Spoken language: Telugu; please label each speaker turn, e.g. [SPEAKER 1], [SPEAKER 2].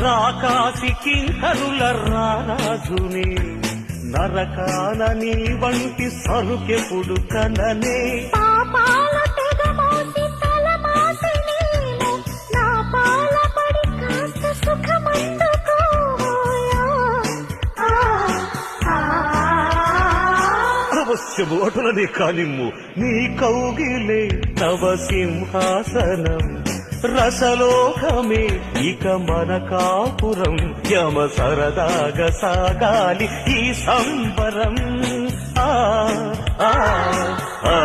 [SPEAKER 1] రాకాసి కింకరుల రారాజునే నరకాన నీ వంటి సరుకెప్పుడు కననే
[SPEAKER 2] పాపాల తెగ మోసి తల మాసి నేను నా పాల పడి కాస్త సుఖమందుకోయా
[SPEAKER 1] అవశ్యము అటులనే కానిమ్ము నీ కౌగిలే నవ సింహాసనం రసలోకమే ఇక మన కాపురం యమ సరదాగా సాగాలి ఈ సంబరం ఆ ఆ ఆ